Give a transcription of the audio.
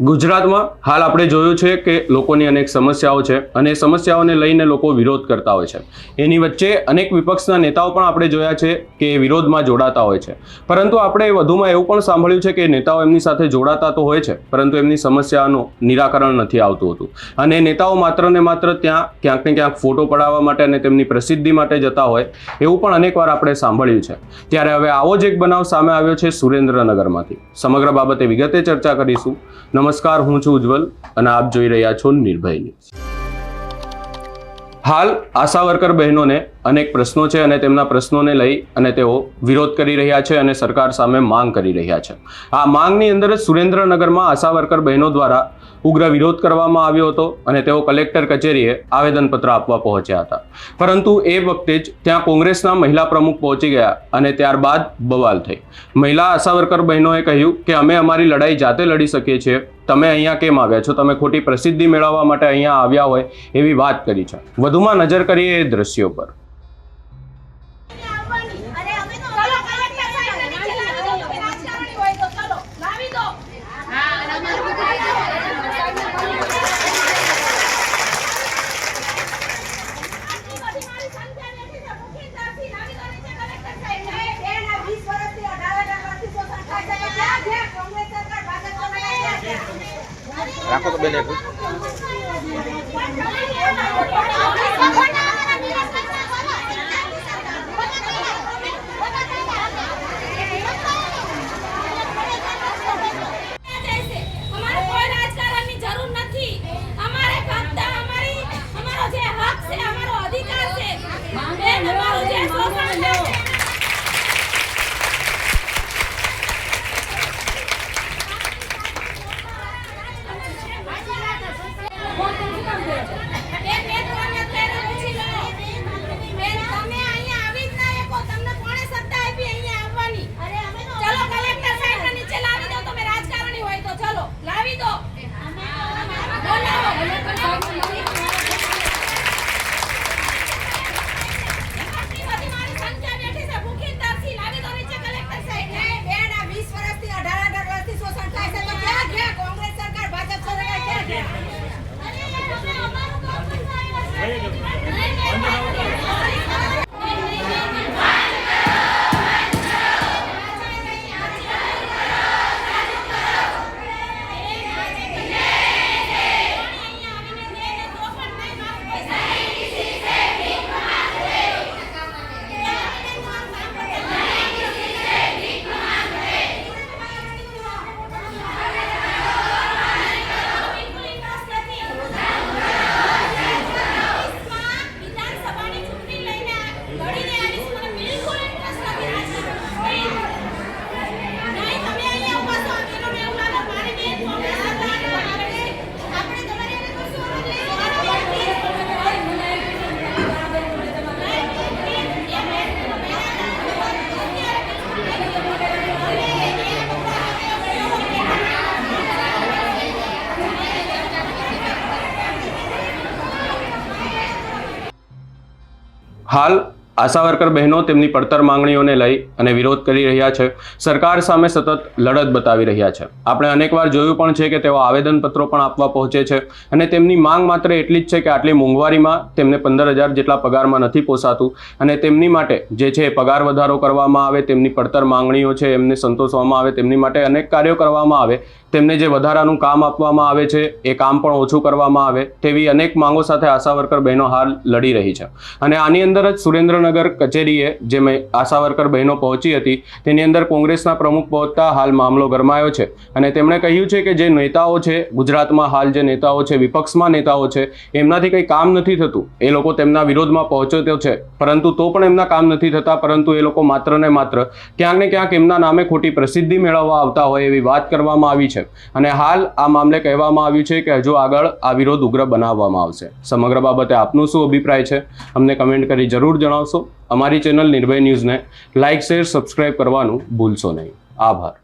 ગુજરાતમાં હાલ આપણે જોયું છે કે લોકોની અનેક સમસ્યાઓ છે અને સમસ્યાઓને લઈને લોકો વિરોધ કરતા હોય છે. એની વચ્ચે અનેક વિપક્ષના નેતાઓ પણ આપણે જોયા છે કે વિરોધમાં જોડાતા હોય છે. પરંતુ આપણે વધુમાં એવું પણ સાંભળ્યું છે કે નેતાઓ એમની સાથે જોડાતા તો હોય છે, પરંતુ એમની સમસ્યાનું નિરાકરણ નથી આવતું હતું અને નેતાઓ માત્ર ને માત્ર ત્યાં ક્યાંક ને ક્યાંક ફોટો પડાવવા માટે અને તેમની પ્રસિદ્ધિ માટે જતા હોય એવું પણ અનેકવાર આપણે સાંભળ્યું છે. ત્યારે હવે આવો જ એક બનાવ સામે આવ્યો છે સુરેન્દ્રનગરમાંથી. સમગ્ર બાબતે વિગતે ચર્ચા કરીશું. નમસ્કાર, હું છું ઉજ્જવલ અને આપ જોઈ રહ્યા છો નિર્ભય ન્યૂઝ. હાલ આશા વર્કર બહેનોને અનેક પ્રશ્નો છે અને તેમના પ્રશ્નોને લઈ અને તેઓ વિરોધ કરી રહ્યા છે અને સરકાર સામે માંગ કરી રહ્યા છે. આ માંગની અંદર જ સુરેન્દ્રનગરમાં આશા વર્કર બહેનો દ્વારા ઉગ્ર વિરોધ કરવામાં આવ્યો હતો અને તેઓ કલેક્ટર કચેરીએ આવેદનપત્ર આપવા પહોંચ્યા હતા. પરંતુ એ વખતે જ ત્યાં કોંગ્રેસના મહિલા પ્રમુખ પહોંચી ગયા અને ત્યારબાદ બવાલ થઈ. મહિલા આશા વર્કર બહેનોએ કહ્યું કે અમે અમારી લડાઈ જાતે લડી શકીએ છીએ, તમે અહીંયા કેમ આવ્યા છો, તમે ખોટી પ્રસિદ્ધિ મેળવવા માટે અહીંયા આવ્યા હોય એવી વાત કરી છે. વધુમાં નજર કરીએ એ દ્રશ્યો પર. રાખો તો બેન એક હાલ આશા વર્કર બહેનો તેમની પડતર માંગણીઓને લઈ અને વિરોધ કરી રહ્યા છે. સરકાર સામે સતત લડત બતાવી રહ્યા છે. આપણે અનેકવાર જોયું પણ છે કે તેઓ આવેદનપત્રો પણ આપવા પહોંચે છે અને તેમની માંગ માત્ર એટલી જ છે કે આટલી મોંઘવારીમાં તેમને 15,000 જેટલા પગારમાં નથી પોસાતું અને તેમની માટે જે છે પગાર વધારો કરવામાં આવે, તેમની પડતર માંગણીઓ છે એમને સંતોષવામાં આવે, તેમની માટે અનેક કાર્યો કરવામાં આવે, તેમને જે વધારાનું કામ આપવામાં આવે છે એ કામ પણ ઓછું કરવામાં આવે, તેવી અનેક માંગો સાથે આશા વર્કર બહેનો હાલ લડી રહી છે. અને આની અંદર જ સુરેન્દ્રનગર કચેરીએ જે આશા વર્કર બહેનો પહોંચી હતી તેની અંદર કોંગ્રેસના પ્રમુખ પહોંચતા હાલ મામલો ગરમાયો છે અને તેમણે કહ્યું છે કે જે નેતાઓ છે ગુજરાતમાં, હાલ જે નેતાઓ છે, વિપક્ષમાં નેતાઓ છે, એમનાથી કંઈ કામ નથી થતું. એ લોકો તેમના વિરોધમાં પહોંચ્યો છે પરંતુ તો પણ એમના કામ નથી થતા, પરંતુ એ લોકો માત્ર ને માત્ર ક્યાંક ને ક્યાંક એમના નામે ખોટી પ્રસિદ્ધિ મેળવવા આવતા હોય એવી વાત કરવામાં આવી છે. અને હાલ આ મામલે કહેવામાં આવ્યું છે કે હજુ આગળ આ વિરોધ ઉગ્ર બનાવવામાં આવશે. સમગ્ર બાબતે આપનો શું અભિપ્રાય છે અમને કમેન્ટ કરી જરૂર જણાવશો. અમારી ચેનલ નિર્ભય ન્યૂઝને લાઇક, શેર, સબસ્ક્રાઇબ કરવાનું ભૂલશો નહીં. આભાર.